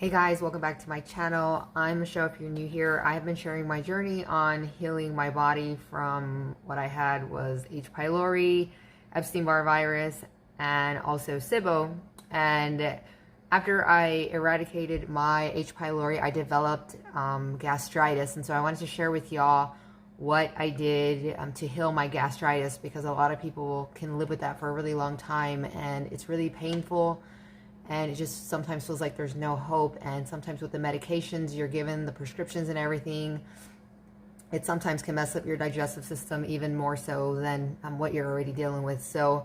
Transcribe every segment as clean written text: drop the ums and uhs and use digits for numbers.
Hey guys, welcome back to my channel. I'm Michelle. If you're new here, I have been sharing my journey on healing my body from what I had was H. pylori, Epstein-Barr virus, and also SIBO. And after I eradicated my H. pylori, I developed gastritis. And so I wanted to share with y'all what I did to heal my gastritis, because a lot of people can live with that for a really long time and it's really painful. And it just sometimes feels like there's no hope. And sometimes with the medications you're given, the prescriptions and everything, it sometimes can mess up your digestive system even more so than what you're already dealing with. So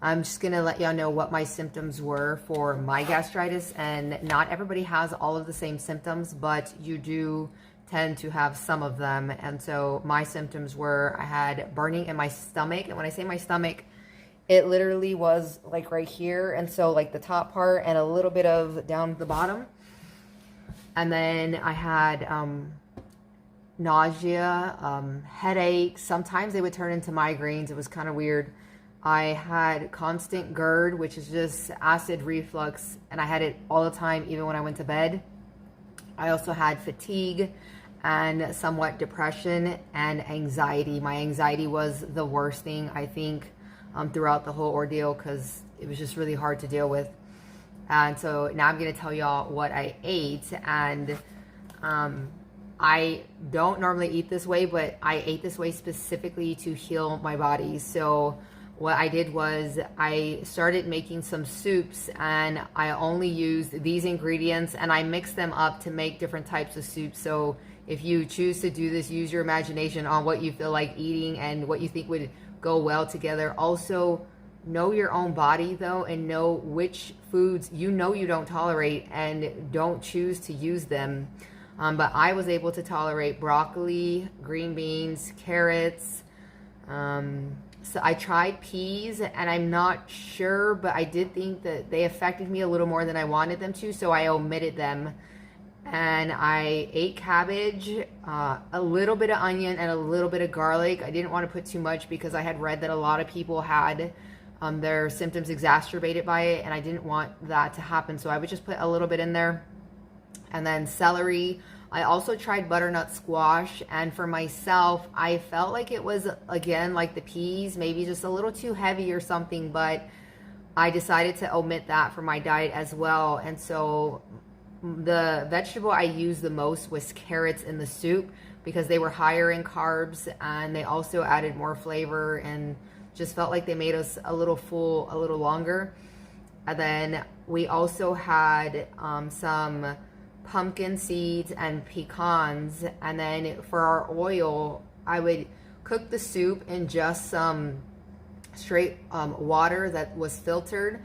I'm just going to let y'all know what my symptoms were for my gastritis. And not everybody has all of the same symptoms, but you do tend to have some of them. And so my symptoms were, I had burning in my stomach. And when I say my stomach, it literally was like right here, and so like the top part and a little bit of down the bottom. And then I had nausea, headaches. Sometimes they would turn into migraines. It was kind of weird. I had constant GERD, which is just acid reflux, and I had it all the time, even when I went to bed. I also had fatigue and somewhat depression and anxiety. My anxiety was the worst thing, I think, throughout the whole ordeal, because it was just really hard to deal with. And so now I'm going to tell y'all what I ate. And I don't normally eat this way, but I ate this way specifically to heal my body. So what I did was I started making some soups, and I only used these ingredients and I mixed them up to make different types of soups. So if you choose to do this, use your imagination on what you feel like eating and what you think would go well together. Also, know your own body though, and know which foods you don't tolerate and don't choose to use them. But I was able to tolerate broccoli, green beans, carrots. So I tried peas, and I'm not sure, but I did think that they affected me a little more than I wanted them to, so I omitted them. And I ate cabbage, a little bit of onion, and a little bit of garlic. I didn't want to put too much because I had read that a lot of people had their symptoms exacerbated by it, and I didn't want that to happen. So I would just put a little bit in there. And then celery. I also tried butternut squash, and for myself, I felt like it was, again, like the peas, maybe just a little too heavy or something, but I decided to omit that from my diet as well. And so the vegetable I used the most was carrots in the soup, because they were higher in carbs and they also added more flavor and just felt like they made us a little full a little longer. And then we also had some pumpkin seeds and pecans. And then for our oil, I would cook the soup in just some straight water that was filtered.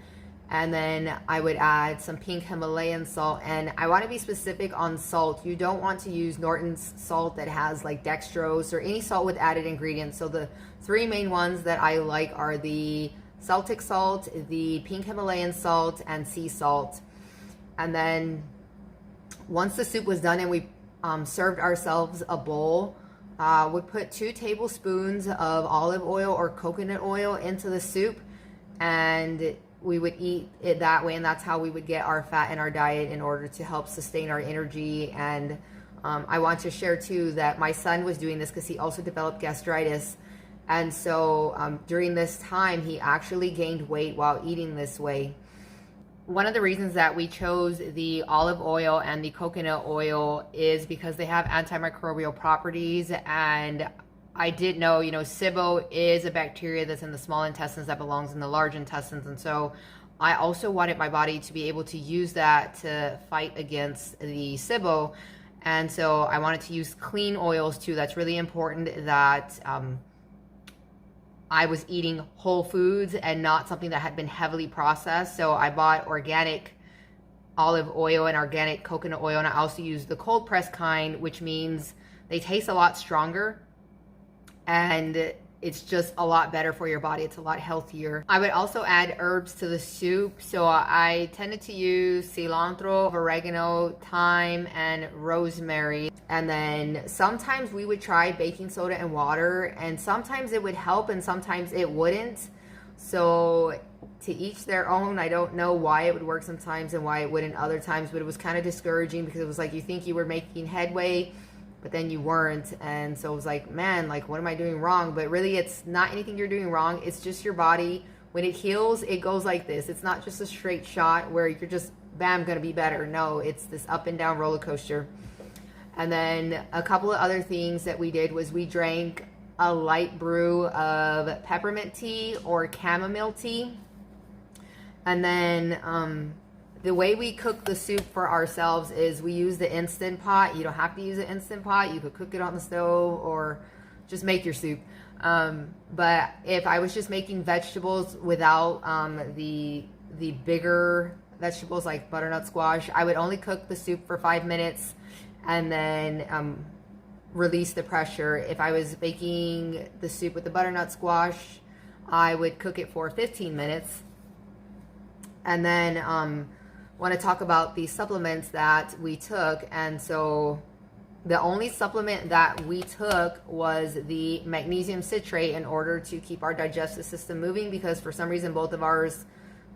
And then I would add some pink Himalayan salt. And I want to be specific on salt. You don't want to use Norton's salt that has like dextrose or any salt with added ingredients. So the three main ones that I like are the Celtic salt, the pink Himalayan salt, and sea salt. And then once the soup was done and we served ourselves a bowl, we put 2 tablespoons of olive oil or coconut oil into the soup, and we would eat it that way. And that's how we would get our fat in our diet in order to help sustain our energy. And I want to share too that my son was doing this because he also developed gastritis. And so during this time, he actually gained weight while eating this way. One of the reasons that we chose the olive oil and the coconut oil is because they have antimicrobial properties. And I did know, SIBO is a bacteria that's in the small intestines that belongs in the large intestines. And so I also wanted my body to be able to use that to fight against the SIBO. And so I wanted to use clean oils too. That's really important, that I was eating whole foods and not something that had been heavily processed. So I bought organic olive oil and organic coconut oil. And I also used the cold pressed kind, which means they taste a lot stronger. And it's just a lot better for your body. It's a lot healthier. I would also add herbs to the soup. So I tended to use cilantro, oregano, thyme, and rosemary. And then sometimes we would try baking soda and water, and sometimes it would help and sometimes it wouldn't. So to each their own. I don't know why it would work sometimes and why it wouldn't other times, but it was kind of discouraging because it was like you think you were making headway, but then you weren't. And so it was like, man, like, what am I doing wrong? But really, it's not anything you're doing wrong. It's just your body. When it heals, it goes like this. It's not just a straight shot where you're just, bam, gonna be better. No, it's this up and down roller coaster. And then a couple of other things that we did was we drank a light brew of peppermint tea or chamomile tea. And then the way we cook the soup for ourselves is we use the Instant Pot. You don't have to use an Instant Pot. You could cook it on the stove or just make your soup. But if I was just making vegetables without the bigger vegetables like butternut squash, I would only cook the soup for 5 minutes and then release the pressure. If I was making the soup with the butternut squash, I would cook it for 15 minutes. And then want to talk about the supplements that we took. And so the only supplement that we took was the magnesium citrate in order to keep our digestive system moving, because for some reason both of ours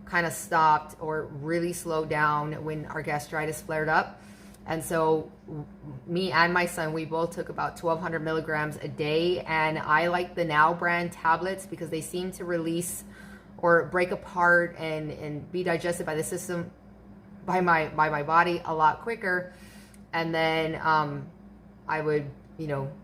kind of stopped or really slowed down when our gastritis flared up. And so me and my son, we both took about 1,200 milligrams a day. And I like the Now brand tablets because they seem to release or break apart and be digested by the system, by my body a lot quicker. And then I would,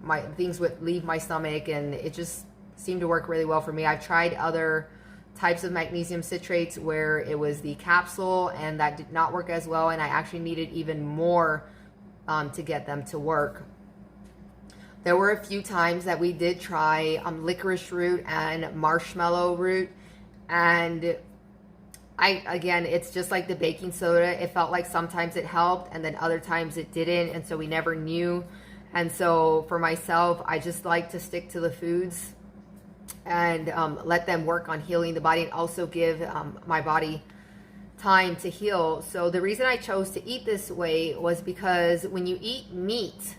my things would leave my stomach, and it just seemed to work really well for me. I've tried other types of magnesium citrates where it was the capsule, and that did not work as well, and I actually needed even more to get them to work. There were a few times that we did try licorice root and marshmallow root, and again, it's just like the baking soda. It felt like sometimes it helped and then other times it didn't, and so we never knew. And so for myself, I just like to stick to the foods and let them work on healing the body, and also give my body time to heal. So the reason I chose to eat this way was because when you eat meat,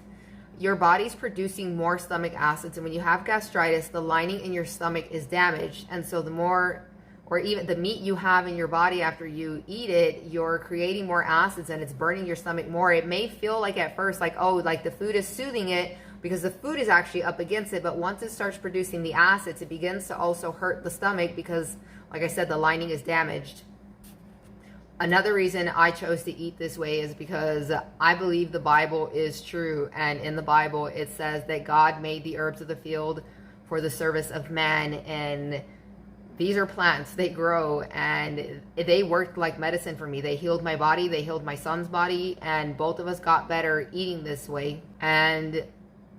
your body's producing more stomach acids, and when you have gastritis, the lining in your stomach is damaged, and so the more, or even the meat you have in your body after you eat it, you're creating more acids and it's burning your stomach more. It may feel like at first like, oh, like the food is soothing it because the food is actually up against it, but once it starts producing the acids, it begins to also hurt the stomach because, like I said, the lining is damaged. Another reason I chose to eat this way is because I believe the Bible is true, and in the Bible it says that God made the herbs of the field for the service of man, and these are plants, they grow, and they worked like medicine for me. They healed my body, they healed my son's body, and both of us got better eating this way. And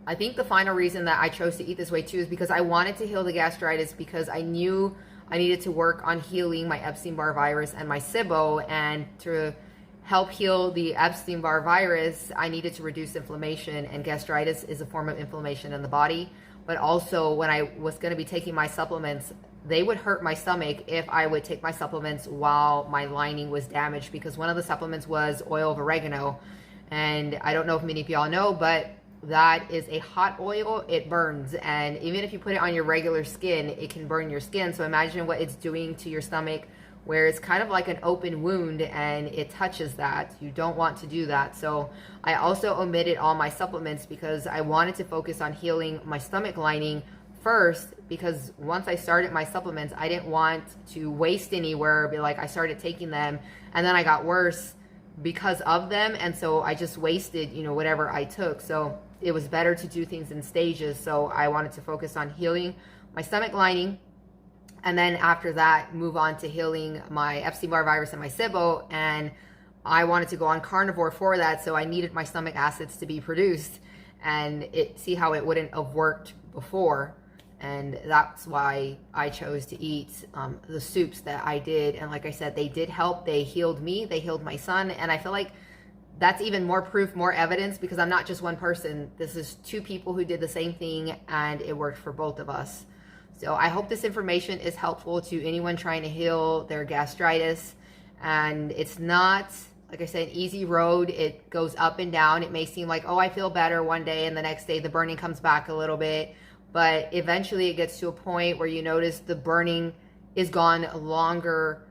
I think the final reason that I chose to eat this way too is because I wanted to heal the gastritis, because I knew I needed to work on healing my Epstein-Barr virus and my SIBO, and to help heal the Epstein-Barr virus, I needed to reduce inflammation, and gastritis is a form of inflammation in the body. But also, when I was going to be taking my supplements, they would hurt my stomach if I would take my supplements while my lining was damaged, because one of the supplements was oil of oregano. And I don't know if many of y'all know, but that is a hot oil. It burns, and even if you put it on your regular skin, it can burn your skin. So imagine what it's doing to your stomach, where it's kind of like an open wound and it touches that. You don't want to do that. So I also omitted all my supplements because I wanted to focus on healing my stomach lining first, because once I started my supplements, I didn't want to waste anywhere. Be like, I started taking them and then I got worse because of them, and so I just wasted, whatever I took. So it was better to do things in stages. So I wanted to focus on healing my stomach lining, and then after that move on to healing my Epstein-Barr virus and my SIBO. And I wanted to go on carnivore for that, so I needed my stomach acids to be produced, and see how it wouldn't have worked before. And that's why I chose to eat the soups that I did. And like I said, they did help. They healed me, they healed my son, and I feel like that's even more proof, more evidence, because I'm not just one person. This is two people who did the same thing, and it worked for both of us. So I hope this information is helpful to anyone trying to heal their gastritis. And it's not, like I said, an easy road. It goes up and down. It may seem like, oh, I feel better one day, and the next day the burning comes back a little bit. But eventually it gets to a point where you notice the burning is gone longer,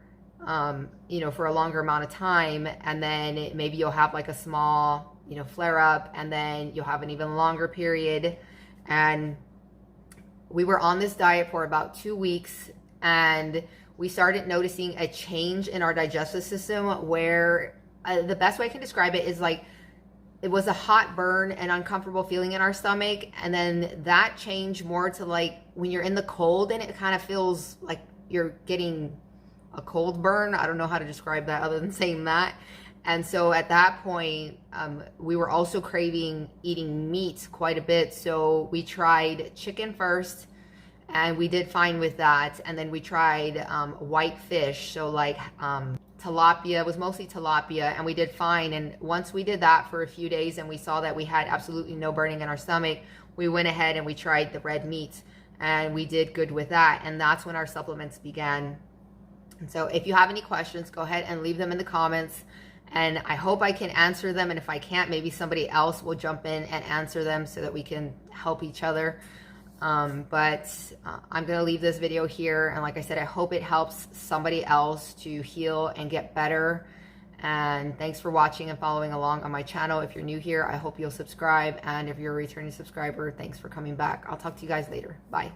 you know, for a longer amount of time, and then maybe you'll have like a small, you know, flare up, and then you'll have an even longer period. And we were on this diet for about 2 weeks, and we started noticing a change in our digestive system where the best way I can describe it is like it was a hot burn and uncomfortable feeling in our stomach, and then that changed more to like when you're in the cold and it kind of feels like you're getting a cold burn. I don't know how to describe that other than saying that. And so at that point, we were also craving eating meat quite a bit. So we tried chicken first, and we did fine with that. And then we tried white fish, so like tilapia. It was mostly tilapia, and we did fine. And once we did that for a few days and we saw that we had absolutely no burning in our stomach, we went ahead and we tried the red meat, and we did good with that. And that's when our supplements began. And so if you have any questions, go ahead and leave them in the comments, and I hope I can answer them. And if I can't, maybe somebody else will jump in and answer them so that we can help each other. I'm going to leave this video here. And like I said, I hope it helps somebody else to heal and get better. And thanks for watching and following along on my channel. If you're new here, I hope you'll subscribe. And if you're a returning subscriber, thanks for coming back. I'll talk to you guys later. Bye.